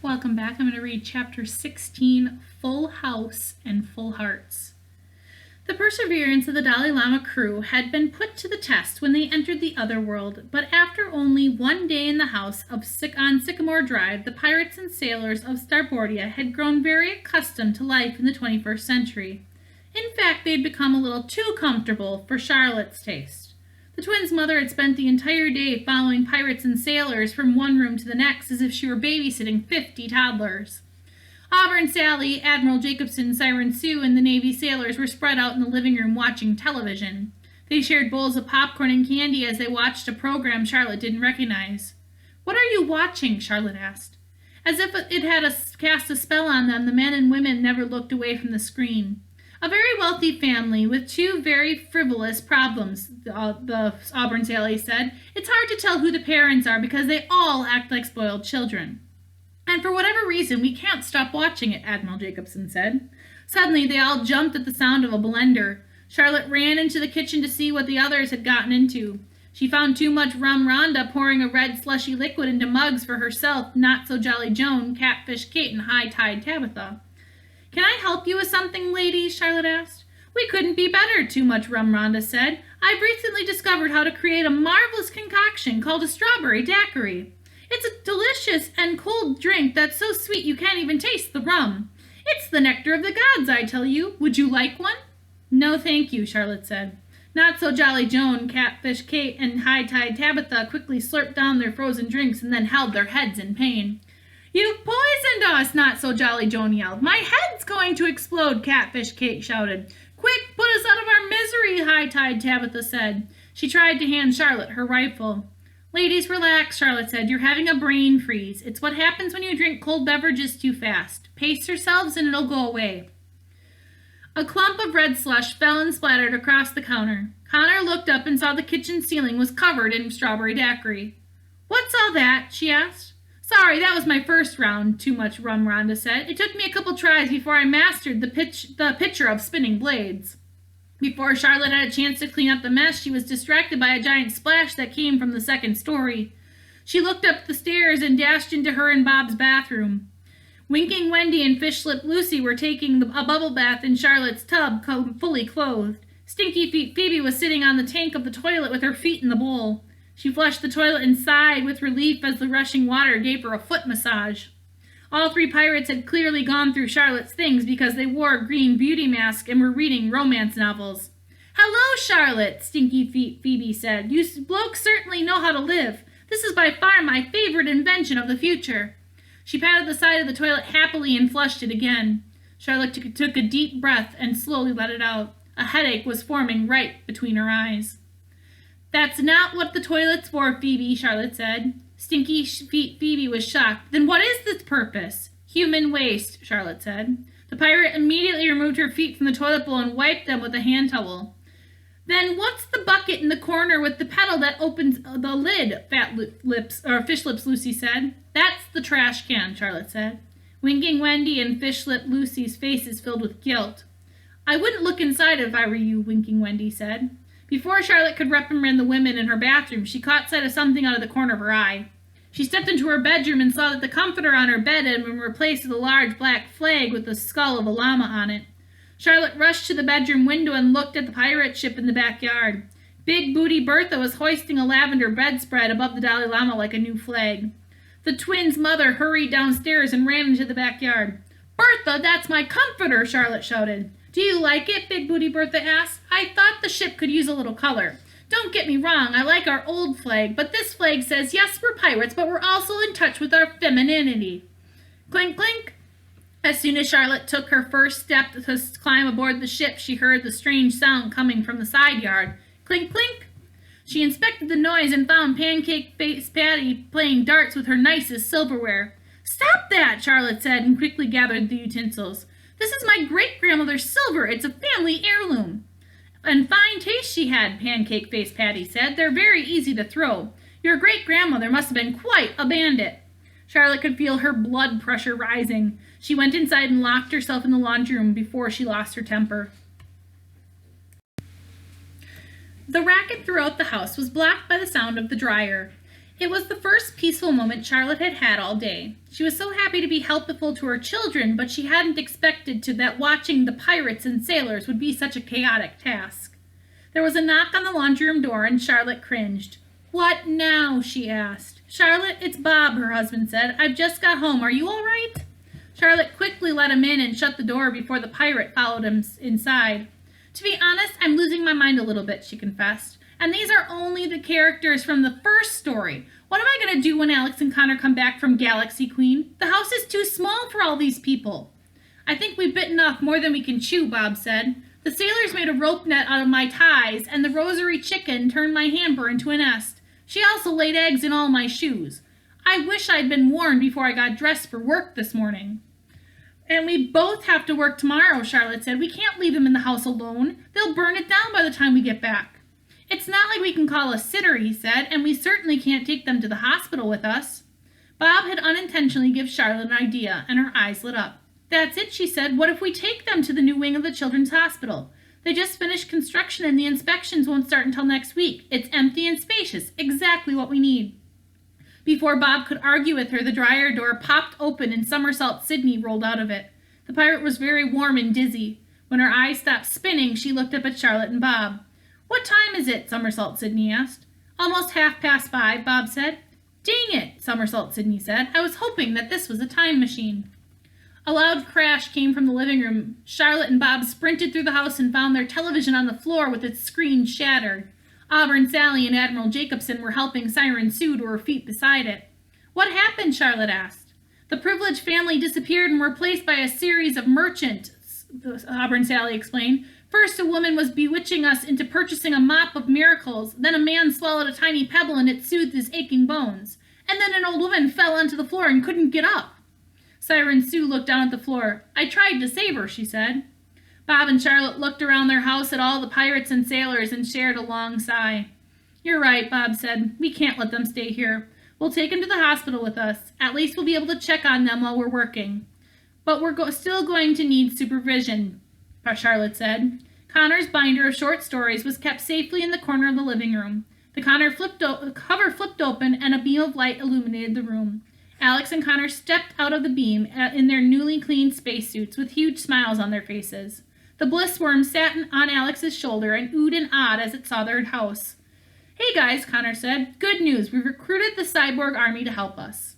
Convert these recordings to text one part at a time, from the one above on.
Welcome back. I'm going to read Chapter 16, Full House and Full Hearts. The perseverance of the Dalai Lama crew had been put to the test when they entered the other world, but after only one day in the house on Sycamore Drive, the pirates and sailors of Starboardia had grown very accustomed to life in the 21st century. In fact, they had become a little too comfortable for Charlotte's taste. The twins' mother had spent the entire day following pirates and sailors from one room to the next as if she were babysitting 50 toddlers. Auburn Sally, Admiral Jacobson, Siren Sue, and the Navy sailors were spread out in the living room watching television. They shared bowls of popcorn and candy as they watched a program Charlotte didn't recognize. "What are you watching?" Charlotte asked. As if it had cast a spell on them, the men and women never looked away from the screen. "A very wealthy family with two very frivolous problems," the Auburn Sally said. "It's hard to tell who the parents are because they all act like spoiled children. And for whatever reason, we can't stop watching it," Admiral Jacobson said. Suddenly, they all jumped at the sound of a blender. Charlotte ran into the kitchen to see what the others had gotten into. She found Too Much Rum Rhonda pouring a red slushy liquid into mugs for herself, Not So Jolly Joan, Catfish Kate, and High Tide Tabitha. "Can I help you with something, ladies?" Charlotte asked. "We couldn't be better," Too Much Rum Rhonda said. "I've recently discovered how to create a marvelous concoction called a strawberry daiquiri. It's a delicious and cold drink that's so sweet you can't even taste the rum. It's the nectar of the gods, I tell you. Would you like one?" "No, thank you," Charlotte said. Not So Jolly Joan, Catfish Kate, and High Tide Tabitha quickly slurped down their frozen drinks and then held their heads in pain. "You've poisoned us," Not So Jolly Joan yelled. "My head's going to explode," Catfish Kate shouted. "Quick, put us out of our misery," High Tide Tabitha said. She tried to hand Charlotte her rifle. "Ladies, relax," Charlotte said. "You're having a brain freeze. It's what happens when you drink cold beverages too fast. Pace yourselves and it'll go away." A clump of red slush fell and splattered across the counter. Connor looked up and saw the kitchen ceiling was covered in strawberry daiquiri. "What's all that?" she asked. "Sorry, that was my first round," Too Much Rum Rhonda said. "It took me a couple tries before I mastered the pitcher of spinning blades." Before Charlotte had a chance to clean up the mess, she was distracted by a giant splash that came from the second story. She looked up the stairs and dashed into her and Bob's bathroom. Winking Wendy and Fish Lip Lucy were taking a bubble bath in Charlotte's tub, fully clothed. Stinky Feet Phoebe was sitting on the tank of the toilet with her feet in the bowl. She flushed the toilet and sighed with relief as the rushing water gave her a foot massage. All three pirates had clearly gone through Charlotte's things because they wore green beauty masks and were reading romance novels. "Hello, Charlotte," Stinky Feet Phoebe said. "You blokes certainly know how to live. This is by far my favorite invention of the future." She patted the side of the toilet happily and flushed it again. Charlotte took a deep breath and slowly let it out. A headache was forming right between her eyes. "That's not what the toilet's for, Phoebe," Charlotte said. Stinky Feet Phoebe was shocked. "Then what is its purpose?" "Human waste," Charlotte said. The pirate immediately removed her feet from the toilet bowl and wiped them with a hand towel. "Then what's the bucket in the corner with the pedal that opens the lid?" Fish Lips Lucy said. "That's the trash can," Charlotte said. Winking Wendy and Fish Lip Lucy's faces filled with guilt. "I wouldn't look inside if I were you," Winking Wendy said. Before Charlotte could reprimand the women in her bathroom, she caught sight of something out of the corner of her eye. She stepped into her bedroom and saw that the comforter on her bed had been replaced with a large black flag with the skull of a llama on it. Charlotte rushed to the bedroom window and looked at the pirate ship in the backyard. Big Booty Bertha was hoisting a lavender bedspread above the Dalai Lama like a new flag. The twins' mother hurried downstairs and ran into the backyard. "Bertha, that's my comforter!" Charlotte shouted. "Do you like it?" Big Booty Bertha asked. "I thought the ship could use a little color. Don't get me wrong, I like our old flag, but this flag says, yes, we're pirates, but we're also in touch with our femininity." Clink, clink. As soon as Charlotte took her first step to climb aboard the ship, she heard the strange sound coming from the side yard. Clink, clink. She inspected the noise and found Pancake Face Patty playing darts with her nicest silverware. "Stop that," Charlotte said, and quickly gathered the utensils. "This is my great-grandmother's silver. It's a family heirloom." "And fine taste she had," Pancake Face Patty said. "They're very easy to throw. Your great-grandmother must have been quite a bandit." Charlotte could feel her blood pressure rising. She went inside and locked herself in the laundry room before she lost her temper. The racket throughout the house was blocked by the sound of the dryer. It was the first peaceful moment Charlotte had had all day. She was so happy to be helpful to her children, but she hadn't expected that watching the pirates and sailors would be such a chaotic task. There was a knock on the laundry room door, and Charlotte cringed. "What now?" she asked. "Charlotte, it's Bob," her husband said. "I've just got home. Are you all right?" Charlotte quickly let him in and shut the door before the pirate followed him inside. "To be honest, I'm losing my mind a little bit," she confessed. "And these are only the characters from the first story. What am I going to do when Alex and Connor come back from Galaxy Queen? The house is too small for all these people." "I think we've bitten off more than we can chew," Bob said. "The sailors made a rope net out of my ties, and the rosary chicken turned my hamper into a nest. She also laid eggs in all my shoes. I wish I'd been warned before I got dressed for work this morning." "And we both have to work tomorrow," Charlotte said. "We can't leave them in the house alone. They'll burn it down by the time we get back." "It's not like we can call a sitter," he said, "and we certainly can't take them to the hospital with us." Bob had unintentionally given Charlotte an idea, and her eyes lit up. "That's it," she said. "What if we take them to the new wing of the children's hospital? They just finished construction and the inspections won't start until next week. It's empty and spacious, exactly what we need." Before Bob could argue with her, the dryer door popped open and Somersault Sydney rolled out of it. The pirate was very warm and dizzy. When her eyes stopped spinning, she looked up at Charlotte and Bob. "What time is it?" Somersault Sydney asked. "Almost 5:30, Bob said. "Dang it," Somersault Sydney said. "I was hoping that this was a time machine." A loud crash came from the living room. Charlotte and Bob sprinted through the house and found their television on the floor with its screen shattered. Auburn Sally and Admiral Jacobson were helping Siren Sue to her feet beside it. "What happened?" Charlotte asked. "The privileged family disappeared and were replaced by a series of merchants," Auburn Sally explained. "First, a woman was bewitching us into purchasing a mop of miracles. Then a man swallowed a tiny pebble and it soothed his aching bones. And then an old woman fell onto the floor and couldn't get up." Siren Sue looked down at the floor. "I tried to save her," she said. Bob and Charlotte looked around their house at all the pirates and sailors and shared a long sigh. "You're right," Bob said. "We can't let them stay here. We'll take them to the hospital with us. At least we'll be able to check on them while we're working. But we're still going to need supervision," Charlotte said. Connor's binder of short stories was kept safely in the corner of the living room. The cover flipped open and a beam of light illuminated the room. Alex and Connor stepped out of the beam in their newly cleaned spacesuits with huge smiles on their faces. The bliss worm sat on Alex's shoulder and oohed and awed as it saw their house. "Hey guys," Connor said. "Good news. We've recruited the cyborg army to help us."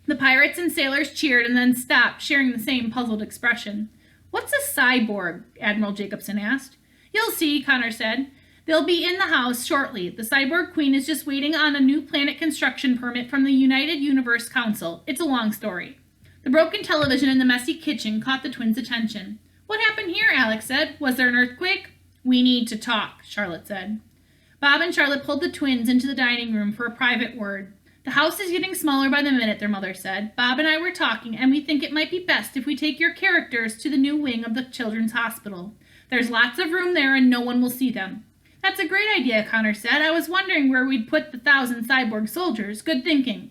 The pirates and sailors cheered and then stopped, sharing the same puzzled expression. "What's a cyborg?" Admiral Jacobson asked. "You'll see," Connor said. "They'll be in the house shortly. The cyborg queen is just waiting on a new planet construction permit from the United Universe Council. It's a long story." The broken television in the messy kitchen caught the twins' attention. "What happened here?" Alex said. "Was there an earthquake?" "We need to talk," Charlotte said. Bob and Charlotte pulled the twins into the dining room for a private word. "The house is getting smaller by the minute," their mother said. "Bob and I were talking, and we think it might be best if we take your characters to the new wing of the children's hospital. There's lots of room there, and no one will see them." "That's a great idea," Connor said. "I was wondering where we'd put the 1,000 cyborg soldiers. Good thinking."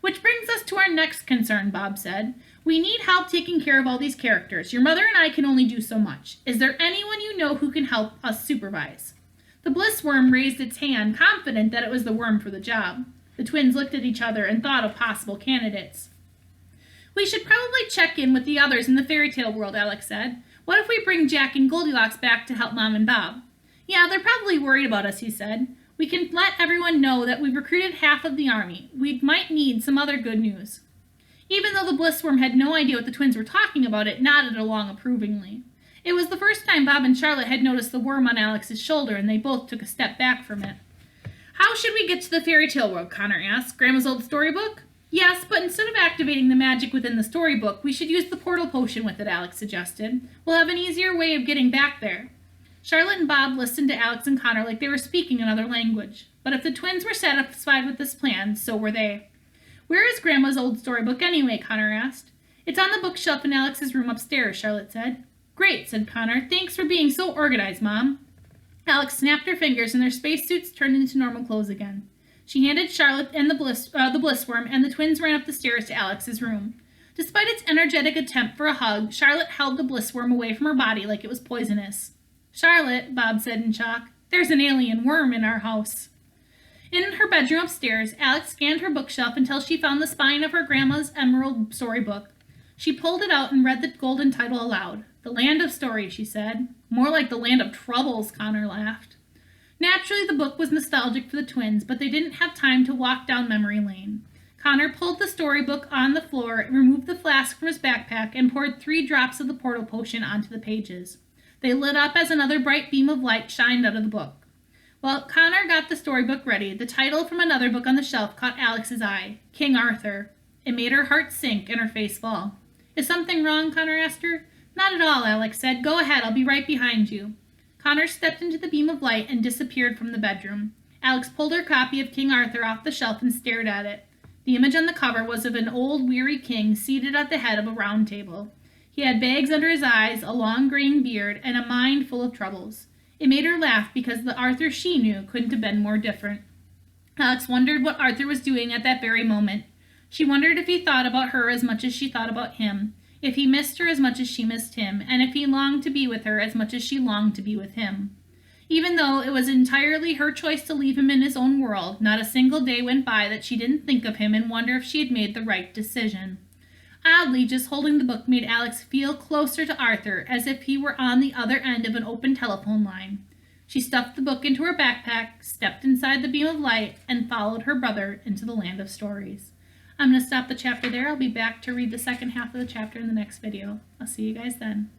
"Which brings us to our next concern," Bob said. "We need help taking care of all these characters. Your mother and I can only do so much. Is there anyone you know who can help us supervise?" The bliss worm raised its hand, confident that it was the worm for the job. The twins looked at each other and thought of possible candidates. "We should probably check in with the others in the fairy tale world," Alex said. "What if we bring Jack and Goldilocks back to help Mom and Bob?" "Yeah, they're probably worried about us," he said. "We can let everyone know that we've recruited half of the army. We might need some other good news." Even though the blissworm had no idea what the twins were talking about, it nodded along approvingly. It was the first time Bob and Charlotte had noticed the worm on Alex's shoulder, and they both took a step back from it. "How should we get to the fairy tale world?" Connor asked. "Grandma's old storybook?" "Yes, but instead of activating the magic within the storybook, we should use the portal potion with it," Alex suggested. "We'll have an easier way of getting back there." Charlotte and Bob listened to Alex and Connor like they were speaking another language. But if the twins were satisfied with this plan, so were they. "Where is Grandma's old storybook anyway?" Connor asked. "It's on the bookshelf in Alex's room upstairs," Charlotte said. "Great," said Connor. "Thanks for being so organized, Mom." Alex snapped her fingers and their spacesuits turned into normal clothes again. She handed Charlotte and the blissworm, and the twins ran up the stairs to Alex's room. Despite its energetic attempt for a hug, Charlotte held the blissworm away from her body like it was poisonous. "Charlotte," Bob said in shock, "there's an alien worm in our house." In her bedroom upstairs, Alex scanned her bookshelf until she found the spine of her grandma's emerald storybook. She pulled it out and read the golden title aloud. "The Land of Stories," she said. "More like the Land of Troubles," Connor laughed. Naturally, the book was nostalgic for the twins, but they didn't have time to walk down memory lane. Connor pulled the storybook on the floor, removed the flask from his backpack, and poured 3 drops of the portal potion onto the pages. They lit up as another bright beam of light shined out of the book. While Connor got the storybook ready, the title from another book on the shelf caught Alex's eye, King Arthur. It made her heart sink and her face fall. "Is something wrong?" Connor asked her. "Not at all," Alex said. "Go ahead, I'll be right behind you." Connor stepped into the beam of light and disappeared from the bedroom. Alex pulled her copy of King Arthur off the shelf and stared at it. The image on the cover was of an old, weary king seated at the head of a round table. He had bags under his eyes, a long graying beard, and a mind full of troubles. It made her laugh because the Arthur she knew couldn't have been more different. Alex wondered what Arthur was doing at that very moment. She wondered if he thought about her as much as she thought about him, if he missed her as much as she missed him, and if he longed to be with her as much as she longed to be with him. Even though it was entirely her choice to leave him in his own world, not a single day went by that she didn't think of him and wonder if she had made the right decision. Oddly, just holding the book made Alex feel closer to Arthur, as if he were on the other end of an open telephone line. She stuffed the book into her backpack, stepped inside the beam of light, and followed her brother into the Land of Stories. I'm going to stop the chapter there. I'll be back to read the second half of the chapter in the next video. I'll see you guys then.